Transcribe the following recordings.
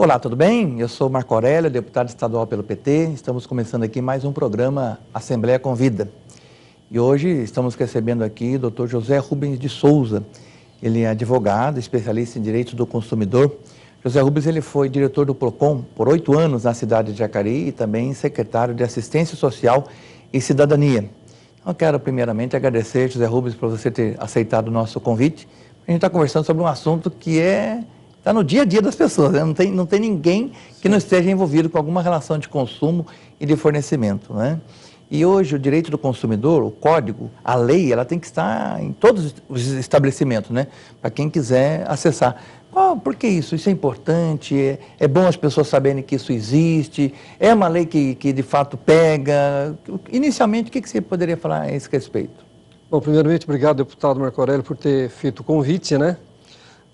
Olá, tudo bem? Eu sou Marco Aurélio, deputado estadual pelo PT. Estamos começando aqui mais um programa Assembleia Convida. E hoje estamos recebendo aqui o Dr. José Rubens de Souza. Ele é advogado, especialista em direitos do consumidor. José Rubens ele foi diretor do PROCON por 8 anos na cidade de Jacareí e também secretário de Assistência Social e Cidadania. Eu quero primeiramente agradecer, José Rubens, por você ter aceitado o nosso convite. A gente está conversando sobre um assunto que está no dia a dia das pessoas, né? Não tem ninguém que não esteja envolvido com alguma relação de consumo e de fornecimento, né? E hoje o direito do consumidor, o código, a lei, ela tem que estar em todos os estabelecimentos, né? Para quem quiser acessar. Por que isso? Isso é importante? É bom as pessoas saberem que isso existe? É uma lei que de fato pega? Inicialmente, o que você poderia falar a esse respeito? Bom, primeiramente, obrigado, deputado Marco Aurélio, por ter feito o convite, né?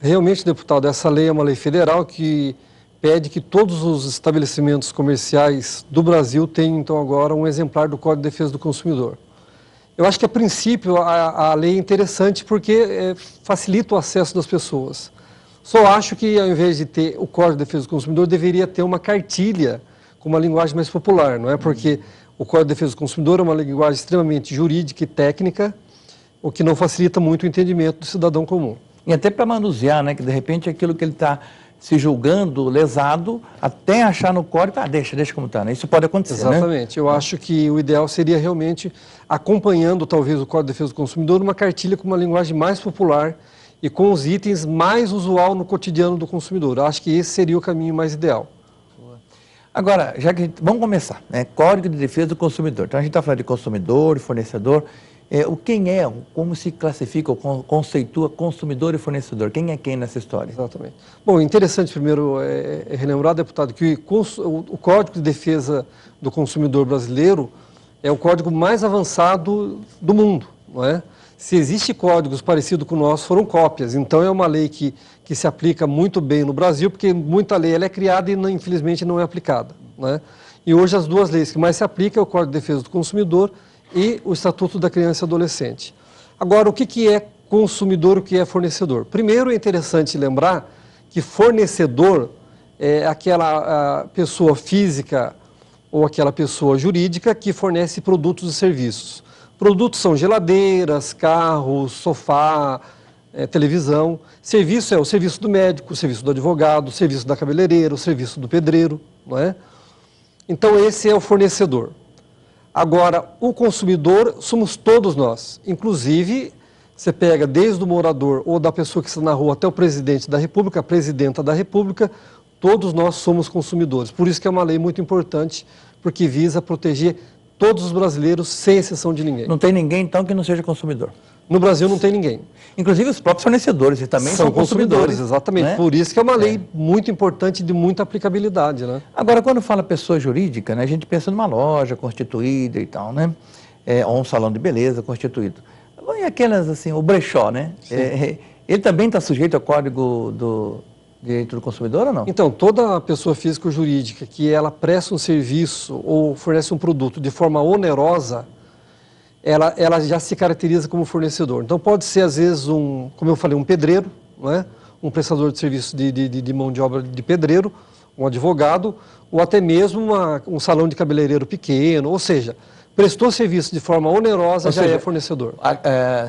Realmente, deputado, essa lei é uma lei federal que pede que todos os estabelecimentos comerciais do Brasil tenham, então, agora um exemplar do Código de Defesa do Consumidor. Eu acho que, a princípio, a lei é interessante porque facilita o acesso das pessoas. Só acho que, ao invés de ter o Código de Defesa do Consumidor, deveria ter uma cartilha com uma linguagem mais popular, não é? Porque o Código de Defesa do Consumidor é uma linguagem extremamente jurídica e técnica, o que não facilita muito o entendimento do cidadão comum. E até para manusear, né? Que de repente aquilo que ele está se julgando lesado, até achar no código, deixa como está, né? Isso pode acontecer, Exatamente. Né? Eu acho que o ideal seria realmente, acompanhando talvez o Código de Defesa do Consumidor, uma cartilha com uma linguagem mais popular e com os itens mais usual no cotidiano do consumidor. Eu acho que esse seria o caminho mais ideal. Agora, vamos começar, né? Código de Defesa do Consumidor. Então a gente está falando de consumidor, fornecedor. Como se classifica ou conceitua consumidor e fornecedor? Quem é quem nessa história? Exatamente. Bom, interessante primeiro relembrar, deputado, que o Código de Defesa do Consumidor brasileiro é o código mais avançado do mundo, não é? Se existem códigos parecidos com o nosso, foram cópias. Então é uma lei que se aplica muito bem no Brasil, porque muita lei ela é criada e infelizmente não é aplicada, né? E hoje as duas leis que mais se aplicam é o Código de Defesa do Consumidor e o Estatuto da Criança e Adolescente. Agora, o que é consumidor e o que é fornecedor? Primeiro, é interessante lembrar que fornecedor é aquela pessoa física ou aquela pessoa jurídica que fornece produtos e serviços. Produtos são geladeiras, carros, sofá, televisão. Serviço é o serviço do médico, o serviço do advogado, o serviço da cabeleireira, o serviço do pedreiro, não é? Então, esse é o fornecedor. Agora, o consumidor somos todos nós. Inclusive, você pega desde o morador ou da pessoa que está na rua até o presidente da República, a presidenta da República, todos nós somos consumidores. Por isso que é uma lei muito importante, porque visa proteger todos os brasileiros, sem exceção de ninguém. Não tem ninguém, então, que não seja consumidor? No Brasil não tem ninguém. Inclusive os próprios fornecedores, e também são consumidores. Exatamente. Né? Por isso que é uma lei muito importante e de muita aplicabilidade, né? Agora, quando fala pessoa jurídica, né, a gente pensa numa loja constituída e tal, né? Ou um salão de beleza constituído. E aquelas, assim, o brechó, né? Ele também está sujeito ao Código do Direito do Consumidor ou não? Então, toda pessoa física ou jurídica que ela presta um serviço ou fornece um produto de forma onerosa, ela já se caracteriza como fornecedor. Então, pode ser, às vezes, como eu falei, um pedreiro, não é? Um prestador de serviço de mão de obra de pedreiro, um advogado, ou até mesmo um salão de cabeleireiro pequeno, ou seja, prestou serviço de forma onerosa, já é fornecedor.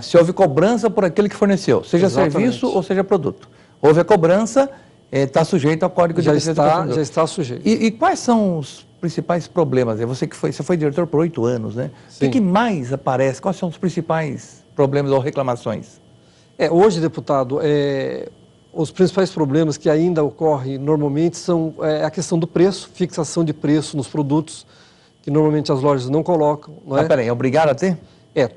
Se houve cobrança por aquele que forneceu, seja serviço ou seja produto. Houve a cobrança, está sujeito ao Código de Defesa do Consumidor. Já está sujeito. E quais são os principais problemas? Você foi diretor por 8 anos, né? Sim. O que mais aparece? Quais são os principais problemas ou reclamações? Hoje, deputado, os principais problemas que ainda ocorrem normalmente são a questão do preço, fixação de preço nos produtos, que normalmente as lojas não colocam. Não é? Peraí, é obrigado a ter?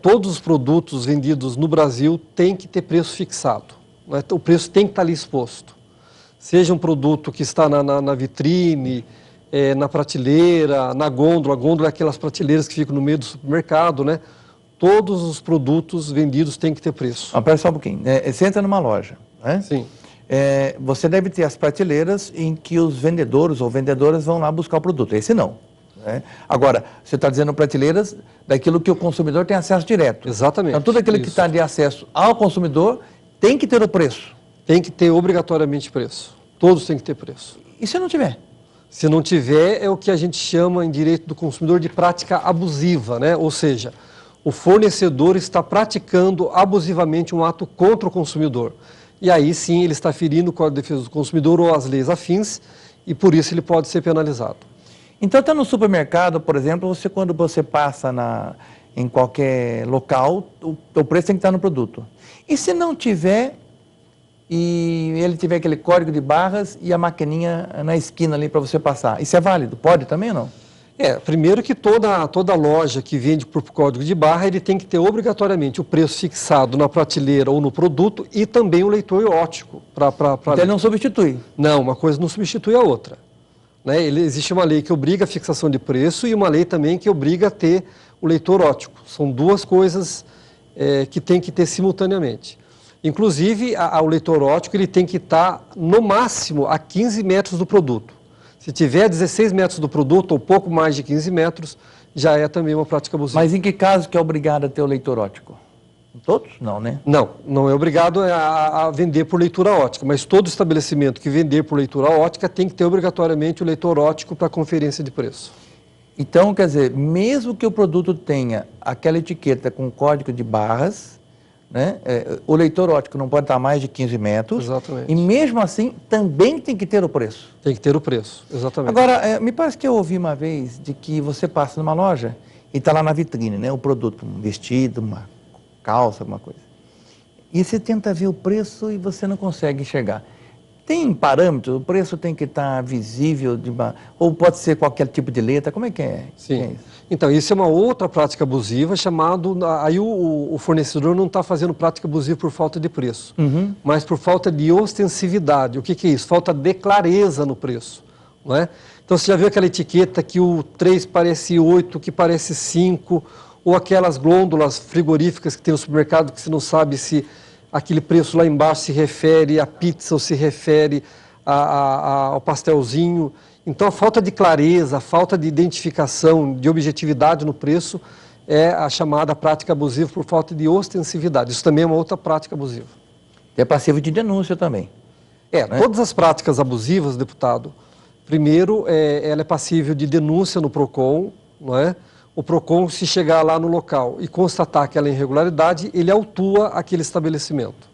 Todos os produtos vendidos no Brasil têm que ter preço fixado. Não é? O preço tem que estar ali exposto. Seja um produto que está na vitrine, na prateleira, na gôndola. A gôndola é aquelas prateleiras que ficam no meio do supermercado, né? Todos os produtos vendidos têm que ter preço. Espera só um pouquinho. Você entra numa loja, né? Sim. Você deve ter as prateleiras em que os vendedores ou vendedoras vão lá buscar o produto. Esse não. Né? Agora, você está dizendo prateleiras daquilo que o consumidor tem acesso direto. Exatamente. Então, tudo aquilo que está de acesso ao consumidor tem que ter o preço. Tem que ter obrigatoriamente preço. Todos têm que ter preço. E se não tiver? Se não tiver, é o que a gente chama em direito do consumidor de prática abusiva, né? Ou seja, o fornecedor está praticando abusivamente um ato contra o consumidor. E aí sim ele está ferindo o Código de Defesa do Consumidor ou as leis afins e por isso ele pode ser penalizado. Então está no supermercado, por exemplo, quando você passa em qualquer local, o preço tem que estar no produto. E se não tiver, e ele tiver aquele código de barras e a maquininha na esquina ali para você passar, isso é válido? Pode também ou não? Primeiro que toda loja que vende por código de barra, ele tem que ter obrigatoriamente o preço fixado na prateleira ou no produto e também o leitor óptico. Então ele não substitui? Não, uma coisa não substitui a outra. Né? Existe uma lei que obriga a fixação de preço e uma lei também que obriga a ter o leitor óptico. São duas coisas que tem que ter simultaneamente. Inclusive, o leitor óptico ele tem que estar no máximo a 15 metros do produto. Se tiver 16 metros do produto ou pouco mais de 15 metros, já é também uma prática abusiva. Mas em que caso que é obrigado a ter o leitor óptico? Em todos? Não, né? Não, não é obrigado a vender por leitura óptica, mas todo estabelecimento que vender por leitura óptica tem que ter obrigatoriamente o leitor óptico para conferência de preço. Então, quer dizer, mesmo que o produto tenha aquela etiqueta com código de barras, né, o leitor óptico não pode estar a mais de 15 metros. Exatamente. E mesmo assim, também tem que ter o preço. Tem que ter o preço, exatamente. Agora, me parece que eu ouvi uma vez de que você passa numa loja e está lá na vitrine, né, o produto, um vestido, uma calça, alguma coisa. E você tenta ver o preço e você não consegue enxergar. Tem parâmetro? O preço tem que estar visível, ou pode ser qualquer tipo de letra? Como é que é? Sim. É isso? Então, isso é uma outra prática abusiva chamado... Aí o fornecedor não está fazendo prática abusiva por falta de preço, mas por falta de ostensividade. O que é isso? Falta de clareza no preço. Não é? Então, você já viu aquela etiqueta que o 3 parece 8, que parece 5, ou aquelas glândulas frigoríficas que tem no supermercado que você não sabe se aquele preço lá embaixo se refere à pizza ou se refere ao pastelzinho. Então, a falta de clareza, a falta de identificação, de objetividade no preço é a chamada prática abusiva por falta de ostensividade. Isso também é uma outra prática abusiva. É passivo de denúncia também. Né? Todas as práticas abusivas, deputado, primeiro, ela é passível de denúncia no PROCON, não é? O PROCON, se chegar lá no local e constatar aquela irregularidade, ele autua aquele estabelecimento.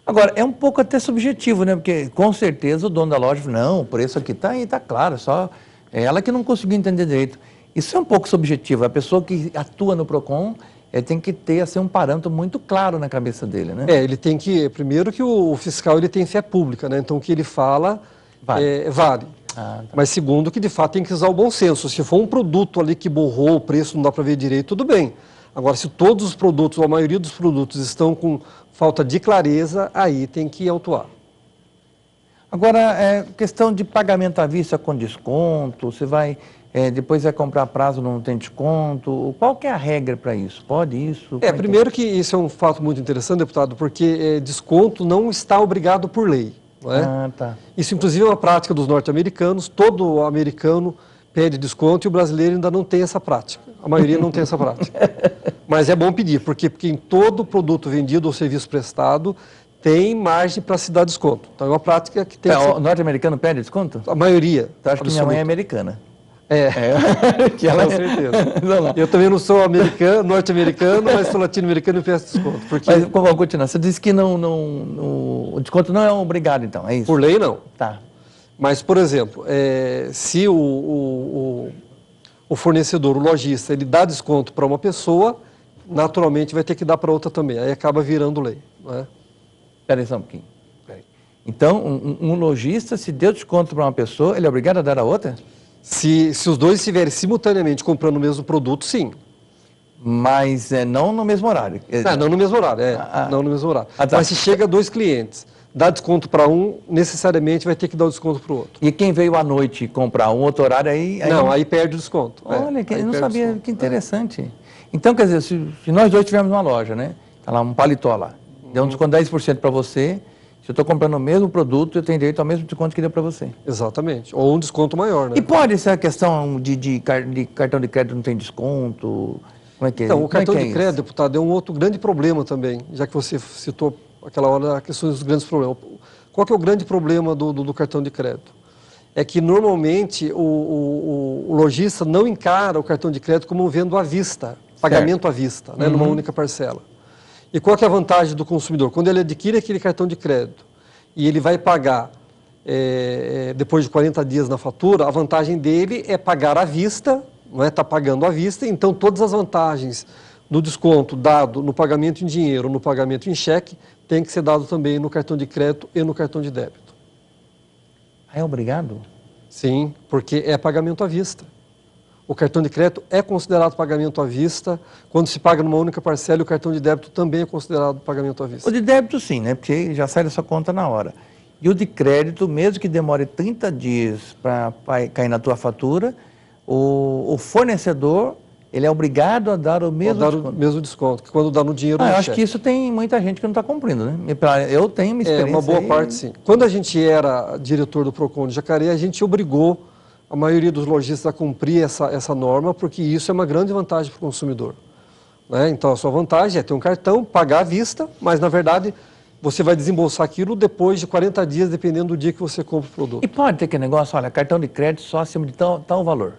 Agora, é um pouco até subjetivo, né? Porque, com certeza, o dono da loja fala, não, o preço aqui está claro, só é ela que não conseguiu entender direito. Isso é um pouco subjetivo. A pessoa que atua no PROCON tem que ter assim, um parâmetro muito claro na cabeça dele, né? Ele tem que... Primeiro que o fiscal ele tem fé pública, né? Então, o que ele fala vale. Tá. Mas segundo, que de fato tem que usar o bom senso. Se for um produto ali que borrou o preço, não dá para ver direito, tudo bem. Agora, se todos os produtos, ou a maioria dos produtos, estão com falta de clareza, aí tem que autuar. Agora, questão de pagamento à vista com desconto, você vai, depois vai comprar a prazo, não tem desconto, qual que é a regra para isso? Pode isso? Primeiro que isso é um fato muito interessante, deputado, porque desconto não está obrigado por lei. Não é? Tá. Isso, inclusive, é uma prática dos norte-americanos. Todo americano pede desconto e o brasileiro ainda não tem essa prática. A maioria não tem essa prática. Mas é bom pedir, porque em todo produto vendido ou serviço prestado tem margem para se dar desconto. Então, é uma prática que tem... O norte-americano pede desconto? A maioria. Eu acho que minha mãe é americana. Que ela, com certeza. Eu também não sou norte-americano, mas sou latino-americano e peço desconto. Porque... Mas, vamos continuar. Você disse que o desconto não é obrigado, então, é isso? Por lei, não. Tá. Mas, por exemplo, se o fornecedor, o lojista, ele dá desconto para uma pessoa, naturalmente vai ter que dar para outra também. Aí acaba virando lei. Não é? Espera aí só um pouquinho. Então, um lojista, se deu desconto para uma pessoa, ele é obrigado a dar a outra? Se os dois estiverem simultaneamente comprando o mesmo produto, sim. Mas não no mesmo horário? Não no mesmo horário, não no mesmo horário. Tá. Mas se chega 2 clientes, dá desconto para um, necessariamente vai ter que dar o desconto para o outro. E quem veio à noite comprar um outro horário, aí perde o desconto. Olha, eu não sabia, que interessante. Então, quer dizer, se nós dois tivermos uma loja, né? Tá lá um paletó lá, deu um desconto de 10% para você, se eu estou comprando o mesmo produto, eu tenho direito ao mesmo desconto que deu para você. Exatamente. Ou um desconto maior, né? E pode ser a questão de cartão de crédito não tem desconto? Como é que é? Então, o cartão de crédito, deputado, é um outro grande problema também, já que você citou aquela hora a questão dos grandes problemas. Qual que é o grande problema do cartão de crédito? é que normalmente o lojista não encara o cartão de crédito como vendo à vista, pagamento à vista, né, numa única parcela. E qual que é a vantagem do consumidor? Quando ele adquire aquele cartão de crédito e ele vai pagar depois de 40 dias na fatura, a vantagem dele é pagar à vista, não é? Está pagando à vista, então todas as vantagens do desconto dado no pagamento em dinheiro ou no pagamento em cheque tem que ser dado também no cartão de crédito e no cartão de débito. É obrigado? Sim, porque é pagamento à vista. O cartão de crédito é considerado pagamento à vista. Quando se paga numa única parcela, e o cartão de débito também é considerado pagamento à vista. O de débito sim, né? Porque já sai da sua conta na hora. E o de crédito, mesmo que demore 30 dias para cair na tua fatura, o fornecedor, ele é obrigado a dar o mesmo desconto. O mesmo desconto, que quando dá no dinheiro. Eu acho que isso tem muita gente que não está cumprindo, né? Eu tenho uma experiência. Uma boa parte, sim. Quando a gente era diretor do Procon de Jacareí, a gente obrigou a maioria dos lojistas a cumprir essa norma, porque isso é uma grande vantagem para o consumidor, né? Então, a sua vantagem é ter um cartão, pagar à vista, mas, na verdade, você vai desembolsar aquilo depois de 40 dias, dependendo do dia que você compra o produto. E pode ter aquele negócio, olha, cartão de crédito só acima de tal valor.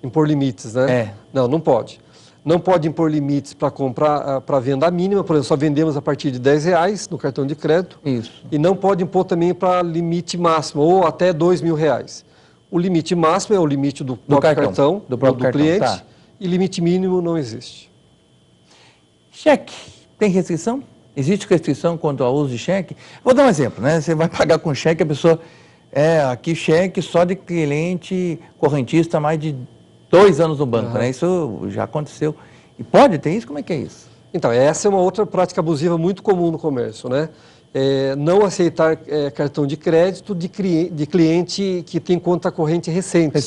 Impor limites, né? Não pode. Não pode impor limites para comprar, para venda mínima, por exemplo, só vendemos a partir de R$10 no cartão de crédito. Isso. E não pode impor também para limite máximo, ou até R$2.000. O limite máximo é o limite do próprio cartão, do cliente, tá. E limite mínimo não existe. Cheque, tem restrição? Existe restrição quanto ao uso de cheque? Vou dar um exemplo, né? Você vai pagar com cheque, a pessoa, aqui cheque só de cliente correntista mais de 2 anos no banco, né? Isso já aconteceu. E pode ter isso? Como é que é isso? Então, essa é uma outra prática abusiva muito comum no comércio, né? Não aceitar cartão de crédito de cliente que tem conta corrente recente.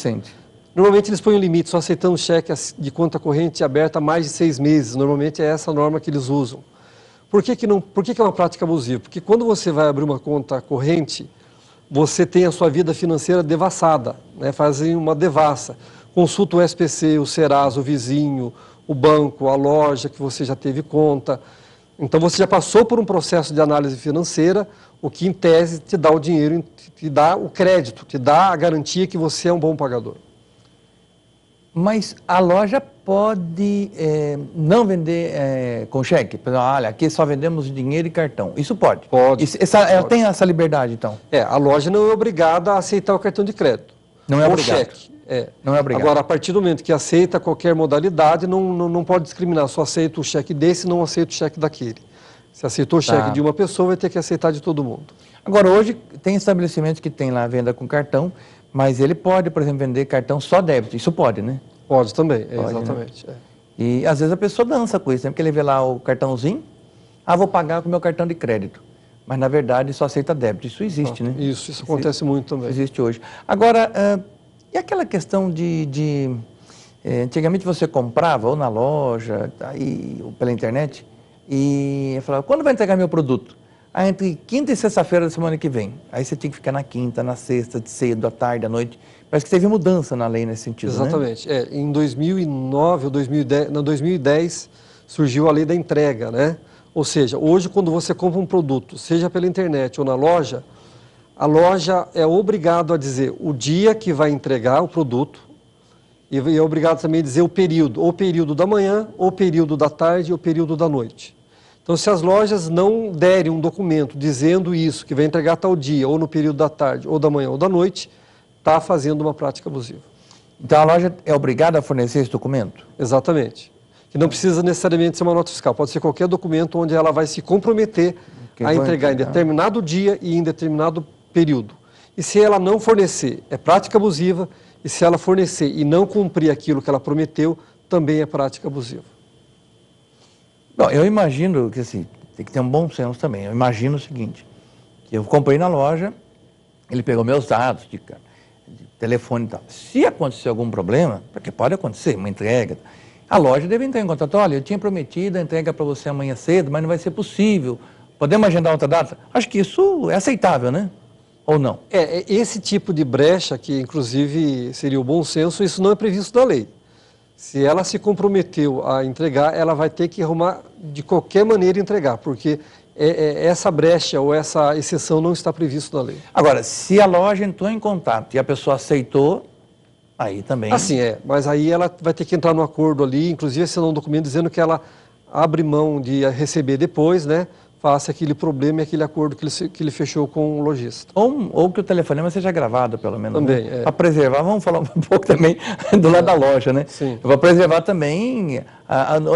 Normalmente eles põem um limite, só aceitando cheque de conta corrente aberta há mais de 6 meses. Normalmente é essa a norma que eles usam. Por que é uma prática abusiva? Porque quando você vai abrir uma conta corrente, você tem a sua vida financeira devassada, né? Fazem uma devassa. Consulta o SPC, o Serasa, o vizinho, o banco, a loja que você já teve conta. Então, você já passou por um processo de análise financeira, o que, em tese, te dá o dinheiro, te dá o crédito, te dá a garantia que você é um bom pagador. Mas a loja pode não vender com cheque? Olha, aqui só vendemos dinheiro e cartão. Isso pode? Pode. Ela tem essa liberdade, então? A loja não é obrigada a aceitar o cartão de crédito. Não é obrigado? Cheque. Não é obrigado. Agora, a partir do momento que aceita qualquer modalidade, não pode discriminar. Só aceita o cheque desse, não aceita o cheque daquele. Se aceitou o cheque de uma pessoa, vai ter que aceitar de todo mundo. Agora, hoje, tem estabelecimentos que tem lá a venda com cartão, mas ele pode, por exemplo, vender cartão só débito. Isso pode, né? Pode também, pode, exatamente. Né? E, às vezes, a pessoa dança com isso, né? Porque ele vê lá o cartãozinho, vou pagar com o meu cartão de crédito. Mas, na verdade, só aceita débito. Isso existe, né? Isso acontece muito também. Existe hoje. Agora, e aquela questão antigamente você comprava ou na loja, ou pela internet, e falava, quando vai entregar meu produto? Entre quinta e sexta-feira da semana que vem. Aí você tinha que ficar na quinta, na sexta, de cedo, à tarde, à noite. Parece que teve mudança na lei nesse sentido, exatamente. Né? Em 2009 ou 2010 surgiu a lei da entrega, né? Ou seja, hoje quando você compra um produto, seja pela internet ou na loja, a loja é obrigada a dizer o dia que vai entregar o produto e é obrigado também a dizer o período, ou período da manhã, ou período da tarde, ou período da noite. Então, se as lojas não derem um documento dizendo isso, que vai entregar tal dia, ou no período da tarde, ou da manhã, ou da noite, está fazendo uma prática abusiva. Então, a loja é obrigada a fornecer esse documento? Exatamente. Que não precisa necessariamente ser uma nota fiscal, pode ser qualquer documento onde ela vai se comprometer a entregar em determinado dia e em determinado período. E se ela não fornecer, é prática abusiva, e se ela fornecer e não cumprir aquilo que ela prometeu, também é prática abusiva. Bom, eu imagino que assim, tem que ter um bom senso também. Eu imagino o seguinte, que eu comprei na loja, ele pegou meus dados de telefone e tal. Se acontecer algum problema, porque pode acontecer, uma entrega, a loja deve entrar em contato. Olha, eu tinha prometido a entrega para você amanhã cedo, mas não vai ser possível. Podemos agendar outra data? Acho que isso é aceitável, né? Ou não? Esse tipo de brecha, que inclusive seria o bom senso, isso não é previsto na lei. Se ela se comprometeu a entregar, ela vai ter que arrumar de qualquer maneira entregar, porque essa brecha ou essa exceção não está prevista na lei. Agora, se a loja entrou em contato e a pessoa aceitou, aí também... Assim mas aí ela vai ter que entrar no acordo ali, inclusive assinar um documento dizendo que ela abre mão de receber depois, né? Faça aquele problema e aquele acordo que ele fechou com o lojista. Ou que o telefonema seja gravado, pelo menos. Também, né? Para preservar, vamos falar um pouco também do lado da loja, né? Sim. Para preservar também,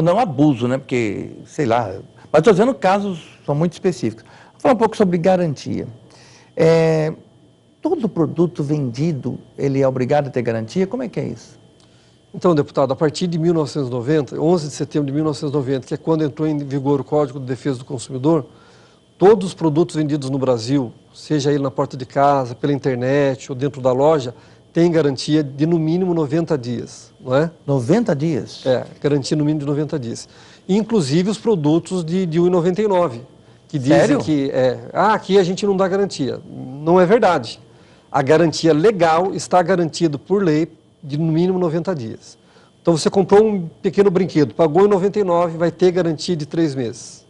não abuso, né? Porque, sei lá, mas estou dizendo casos são muito específicos. Vou falar um pouco sobre garantia. Todo produto vendido, ele é obrigado a ter garantia? Como é que é isso? Então, deputado, a partir de 1990, 11 de setembro de 1990, que é quando entrou em vigor o Código de Defesa do Consumidor, todos os produtos vendidos no Brasil, seja ele na porta de casa, pela internet ou dentro da loja, têm garantia de no mínimo 90 dias, não é? 90 dias? Garantia no mínimo de 90 dias. Inclusive os produtos de R$ 1,99, que dizem Sério? que aqui a gente não dá garantia. Não é verdade. A garantia legal está garantida por lei de no mínimo 90 dias. Então você comprou um pequeno brinquedo, pagou em 99, vai ter garantia de 3 meses.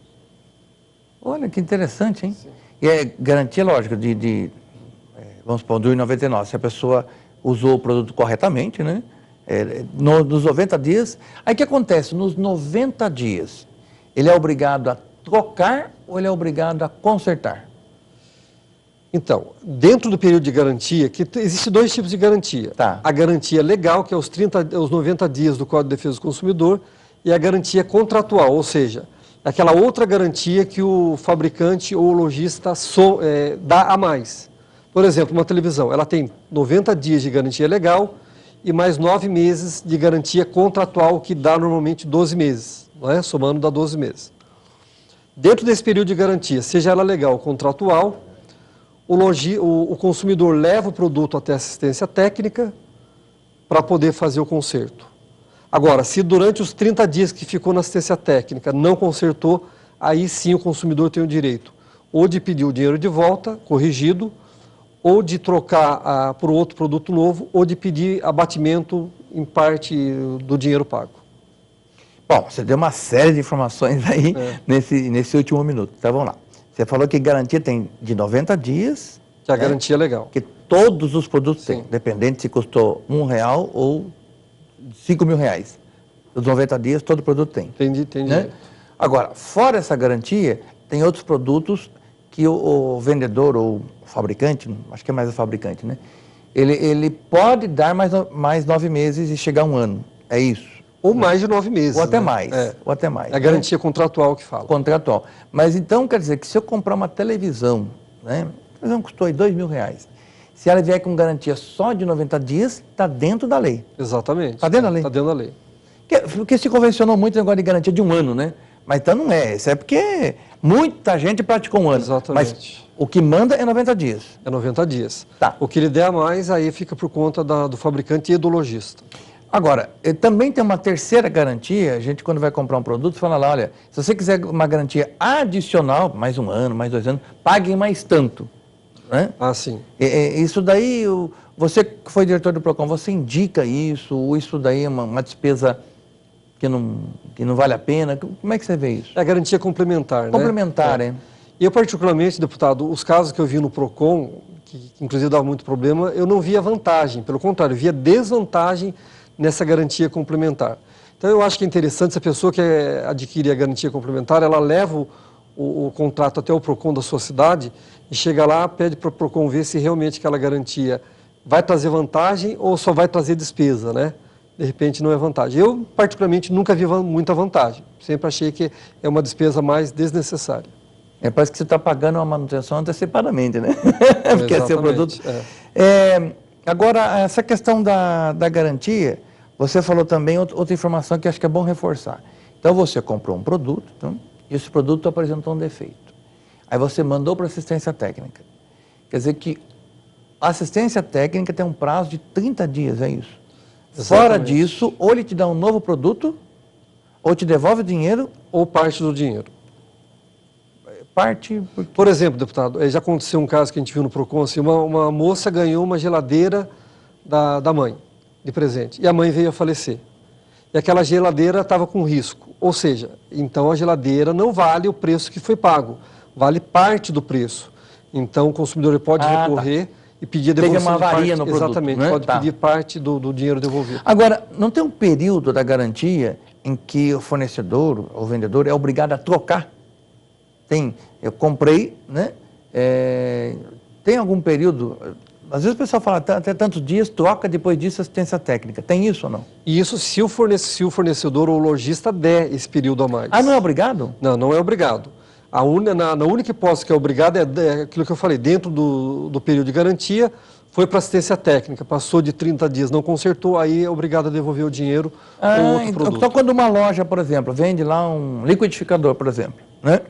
Olha que interessante, hein? Sim. E é garantia, lógico, vamos supor, do 1,99, se a pessoa usou o produto corretamente, né? Nos 90 dias, aí o que acontece? Nos 90 dias, ele é obrigado a trocar ou ele é obrigado a consertar? Então, dentro do período de garantia, existem 2 tipos de garantia. Tá. A garantia legal, que é os 90 dias do Código de Defesa do Consumidor, e a garantia contratual, ou seja, aquela outra garantia que o fabricante ou o lojista dá a mais. Por exemplo, uma televisão, ela tem 90 dias de garantia legal e mais 9 meses de garantia contratual, que dá normalmente 12 meses, não é? Somando dá 12 meses. Dentro desse período de garantia, seja ela legal ou contratual, o consumidor leva o produto até assistência técnica para poder fazer o conserto. Agora, se durante os 30 dias que ficou na assistência técnica não consertou, aí sim o consumidor tem o direito ou de pedir o dinheiro de volta, corrigido, ou de trocar por outro produto novo, ou de pedir abatimento em parte do dinheiro pago. Bom, você deu uma série de informações aí nesse último minuto. Então vamos lá. Você falou que garantia tem de 90 dias. Que a garantia é legal. Que todos os produtos Sim. têm, dependente se custou R$1 ou R$5.000. Os 90 dias todo produto tem. Tem né? Agora, fora essa garantia, tem outros produtos que o vendedor ou o fabricante, acho que é mais o fabricante, né? Ele pode dar mais 9 meses e chegar a 1 ano. É isso. Ou mais de 9 meses. Ou até né? mais. Ou até mais. É a garantia contratual que fala. Contratual. Mas então quer dizer que se eu comprar uma televisão, né? A televisão custou aí R$2.000. Se ela vier com garantia só de 90 dias, está dentro da lei. Exatamente. Está dentro da lei. Está dentro da lei. Porque se convencionou muito o negócio de garantia de 1 ano, né? Mas então não é. Isso é porque muita gente praticou 1 ano. Exatamente. Mas o que manda é 90 dias. É 90 dias. Tá. O que ele der a mais, aí fica por conta do fabricante e do lojista. Agora, também tem uma terceira garantia. A gente, quando vai comprar um produto, fala lá, olha, se você quiser uma garantia adicional, mais 1 ano, mais 2 anos, pague mais tanto. Né? Ah, sim. Isso daí, você que foi diretor do PROCON, você indica isso, ou isso daí é uma despesa que não vale a pena? Como é que você vê isso? É a garantia complementar, Complementar, né? Eu, particularmente, deputado, os casos que eu vi no PROCON, que inclusive dava muito problema, eu não via vantagem, pelo contrário, eu via desvantagem nessa garantia complementar. Então, eu acho que é interessante, se a pessoa que adquirir a garantia complementar, ela leva o contrato até o PROCON da sua cidade e chega lá, pede para o PROCON ver se realmente aquela garantia vai trazer vantagem ou só vai trazer despesa, né? De repente não é vantagem. Eu, particularmente, nunca vi muita vantagem. Sempre achei que é uma despesa mais desnecessária. Parece que você está pagando uma manutenção antecipadamente, né? Porque é seu produto. Agora, essa questão da garantia, você falou também outra informação que acho que é bom reforçar. Então, você comprou um produto, e esse produto apresentou um defeito. Aí você mandou para assistência técnica. Quer dizer que a assistência técnica tem um prazo de 30 dias, é isso? Exatamente. Fora disso, ou ele te dá um novo produto, ou te devolve o dinheiro, ou parte do dinheiro. Parte... Por exemplo, deputado, já aconteceu um caso que a gente viu no PROCON, assim, uma moça ganhou uma geladeira da mãe, de presente, e a mãe veio a falecer. e aquela geladeira estava com risco. Ou seja, então a geladeira não vale o preço que foi pago, vale parte do preço. Então o consumidor pode recorrer e pedir a devolução. Teve uma avaria no produto. Exatamente, né? pode pedir parte do dinheiro devolvido. Agora, não tem um período da garantia em que o fornecedor, o vendedor, é obrigado a trocar? Tem, eu comprei, né? Tem algum período, às vezes o pessoal fala até tantos dias, troca, depois disso assistência técnica. Tem isso ou não? E isso se o fornecedor ou o lojista der esse período a mais. Ah, não é obrigado? Não, não é obrigado. Na única hipótese que é obrigado é aquilo que eu falei, dentro do período de garantia, foi para assistência técnica, passou de 30 dias, não consertou, aí é obrigado a devolver o dinheiro ou outro produto. Então, quando uma loja, por exemplo, vende lá um liquidificador, por exemplo, né?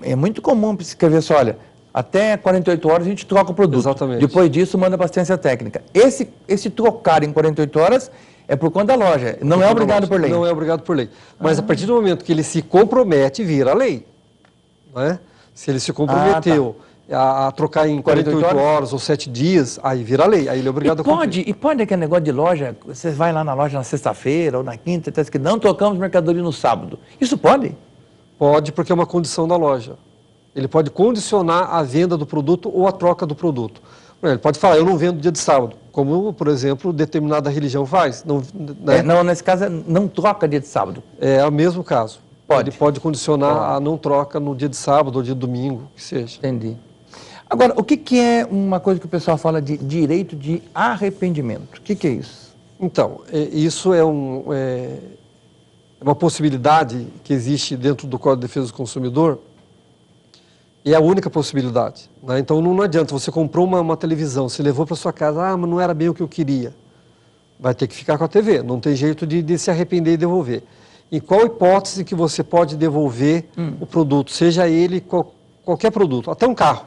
É muito comum escrever assim, olha, até 48 horas a gente troca o produto. Exatamente. Depois disso, manda para assistência técnica. Esse trocar em 48 horas é por conta da loja, não é obrigado por lei. Não é obrigado por lei. Mas a partir do momento que ele se compromete, vira lei. Né? Se ele se comprometeu a trocar em 48 horas ou 7 dias, aí vira lei, aí ele é obrigado a cumprir. E pode aquele negócio de loja, você vai lá na loja na sexta-feira ou na quinta, está escrito, não trocamos mercadoria no sábado. Isso pode? Pode, porque é uma condição da loja. Ele pode condicionar a venda do produto ou a troca do produto. Ele pode falar, eu não vendo dia de sábado, como, por exemplo, determinada religião faz. Não, né? Não, nesse caso, não troca dia de sábado. É o mesmo caso. Pode. Ele pode condicionar a não troca no dia de sábado ou dia de domingo, que seja. Entendi. Agora, o que é uma coisa que o pessoal fala de direito de arrependimento? O que é isso? Então, isso é uma possibilidade que existe dentro do Código de Defesa do Consumidor, e é a única possibilidade. Né? Então, não adianta, você comprou uma televisão, você levou para sua casa, mas não era bem o que eu queria. Vai ter que ficar com a TV, não tem jeito de se arrepender e devolver. Em qual hipótese que você pode devolver o produto, seja ele qualquer produto, até um carro?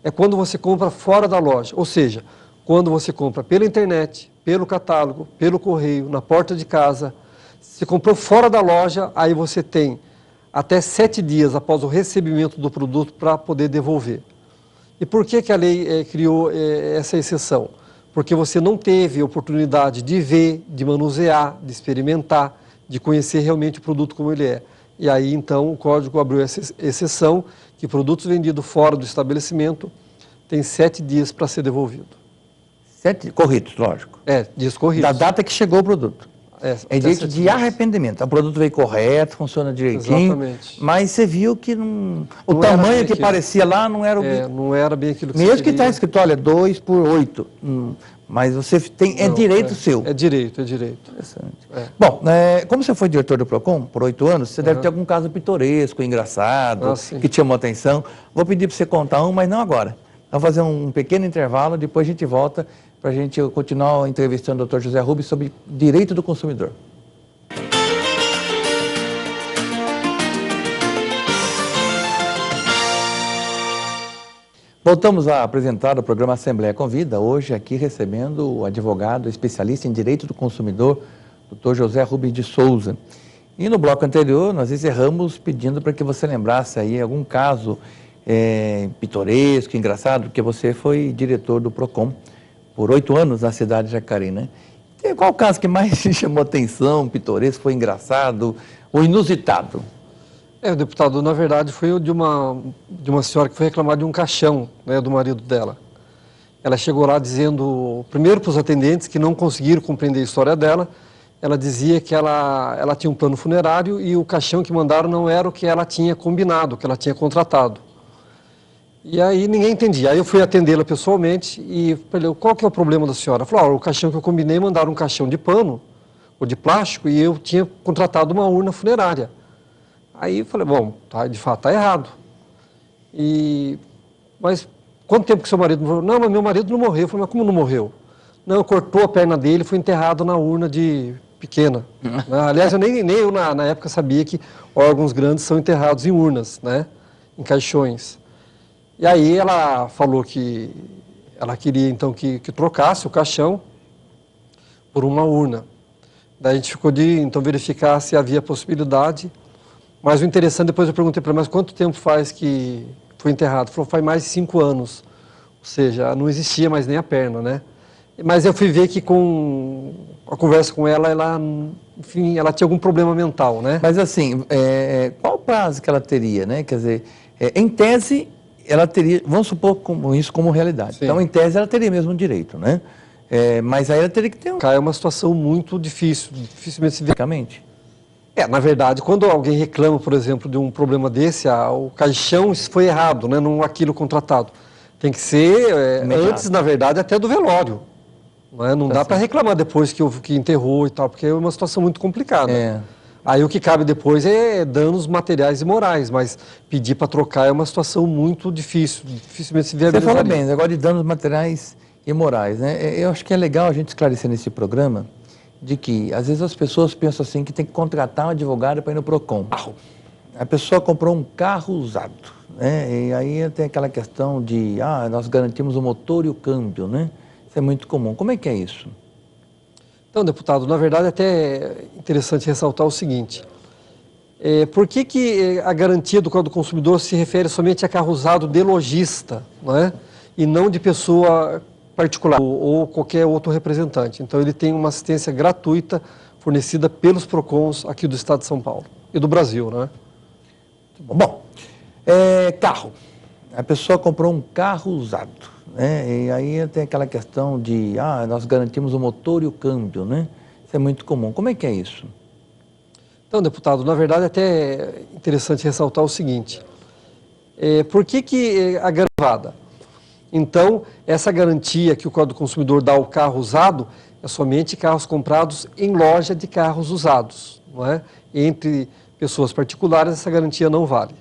É quando você compra fora da loja, ou seja, quando você compra pela internet, pelo catálogo, pelo correio, na porta de casa. Se comprou fora da loja, aí você tem até 7 dias após o recebimento do produto para poder devolver. E por que a lei criou essa exceção? Porque você não teve oportunidade de ver, de manusear, de experimentar, de conhecer realmente o produto como ele é. E aí, então, o Código abriu essa exceção que produtos vendidos fora do estabelecimento têm 7 dias para ser devolvido. 7 corridos, lógico. Dias corridos. Da data que chegou o produto. É direito de arrependimento. O produto veio correto, funciona direitinho. Exatamente. Mas você viu que o tamanho que parecia lá não era o... não era bem aquilo que você mesmo que está escrito, olha, 2x8. Mas você tem... É direito seu. É direito. Interessante. Bom, como você foi diretor do PROCON por 8 anos, você deve ter algum caso pitoresco, engraçado, que te chamou a atenção. Vou pedir para você contar um, mas não agora. Vamos fazer um pequeno intervalo, depois a gente volta para a gente continuar entrevistando o Dr. José Rubens sobre direito do consumidor. Voltamos a apresentar o programa Assembleia Convida, hoje aqui recebendo o advogado especialista em direito do consumidor, Dr. José Rubens de Souza. E no bloco anterior nós encerramos pedindo para que você lembrasse aí algum caso pitoresco, engraçado, porque você foi diretor do PROCON por 8 anos na cidade de Jacareí, né? E qual o caso que mais te chamou atenção, pitoresco, foi engraçado ou inusitado? Deputado, na verdade foi de uma senhora que foi reclamar de um caixão, né, do marido dela. Ela chegou lá dizendo, primeiro para os atendentes que não conseguiram compreender a história dela, ela dizia que ela tinha um plano funerário e o caixão que mandaram não era o que ela tinha combinado, o que ela tinha contratado. E aí ninguém entendia. Aí eu fui atendê-la pessoalmente e falei, qual que é o problema da senhora? Ela falou, o caixão que eu combinei, mandaram um caixão de pano ou de plástico e eu tinha contratado uma urna funerária. Aí eu falei, bom, de fato está errado. Mas quanto tempo que seu marido morreu? Não, mas meu marido não morreu. Eu falei, mas como não morreu? Não, cortou a perna dele e foi enterrado na urna pequena. Aliás, eu na época sabia que órgãos grandes são enterrados em urnas, né? Em caixões. E aí ela falou que ela queria então que trocasse o caixão por uma urna. Daí a gente ficou de então verificar se havia possibilidade. Mas o interessante, depois eu perguntei para ela, mas quanto tempo faz que foi enterrado? Falou, faz mais de 5 anos. Ou seja, não existia mais nem a perna, né? Mas eu fui ver que com a conversa com ela, enfim, ela tinha algum problema mental, né? Mas assim, qual o prazo que ela teria, né? Quer dizer, em tese, ela teria, vamos supor isso como realidade. Sim. Então, em tese, ela teria mesmo direito, né? Mas aí ela teria que ter É uma situação muito difícil, dificilmente se vê. Na verdade, quando alguém reclama, por exemplo, de um problema desse, o caixão foi errado, né? Não aquilo contratado. Tem que ser antes, na verdade, até do velório. Não dá para reclamar depois que enterrou e tal, porque é uma situação muito complicada. Aí o que cabe depois é danos materiais e morais, mas pedir para trocar é uma situação muito difícil, dificilmente se viabilizaria. Você fala bem, agora de danos materiais e morais, né? Eu acho que é legal a gente esclarecer nesse programa de que, às vezes, as pessoas pensam assim que tem que contratar um advogado para ir no PROCON. A pessoa comprou um carro usado, né? E aí tem aquela questão de, nós garantimos o motor e o câmbio, né? Isso é muito comum. Como é que é isso? Então, deputado, na verdade, até é interessante ressaltar o seguinte. Por que a garantia do Código do Consumidor se refere somente a carro usado de lojista, não é? E não de pessoa particular ou qualquer outro representante? Então, ele tem uma assistência gratuita fornecida pelos PROCONs aqui do Estado de São Paulo e do Brasil, né? Bom, carro. A pessoa comprou um carro usado, né? E aí tem aquela questão de, nós garantimos o motor e o câmbio, né? Isso é muito comum. Como é que é isso? Então, deputado, na verdade, até é interessante ressaltar o seguinte. Por que a gravada? Então, essa garantia que o Código do Consumidor dá ao carro usado é somente carros comprados em loja de carros usados, não é? Entre pessoas particulares, essa garantia não vale.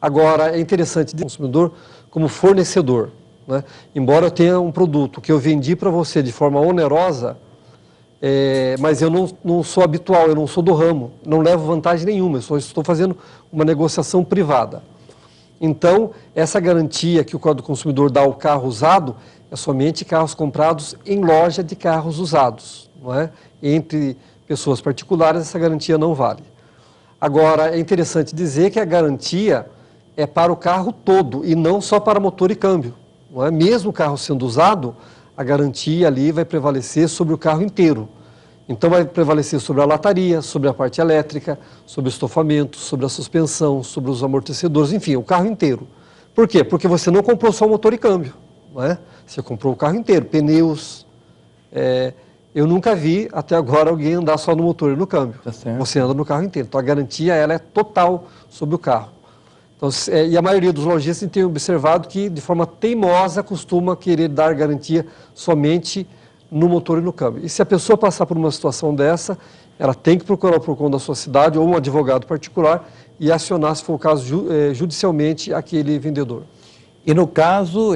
Agora, é interessante o consumidor como fornecedor, né? Embora eu tenha um produto que eu vendi para você de forma onerosa, mas eu não sou habitual, eu não sou do ramo, não levo vantagem nenhuma, eu só estou fazendo uma negociação privada. Então, essa garantia que o Código do Consumidor dá ao carro usado é somente carros comprados em loja de carros usados, não é? Entre pessoas particulares, essa garantia não vale. Agora, é interessante dizer que a garantia é para o carro todo e não só para motor e câmbio, não é? Mesmo o carro sendo usado, a garantia ali vai prevalecer sobre o carro inteiro. Então vai prevalecer sobre a lataria, sobre a parte elétrica, sobre o estofamento, sobre a suspensão, sobre os amortecedores, enfim, o carro inteiro. Por quê? Porque você não comprou só o motor e câmbio, não é? Você comprou o carro inteiro, pneus. Eu nunca vi até agora alguém andar só no motor e no câmbio. Você anda no carro inteiro. Então a garantia ela é total sobre o carro. Então, e a maioria dos lojistas tem observado que, de forma teimosa, costuma querer dar garantia somente no motor e no câmbio. E se a pessoa passar por uma situação dessa, ela tem que procurar o PROCON da sua cidade ou um advogado particular e acionar, se for o caso, judicialmente aquele vendedor. E no caso,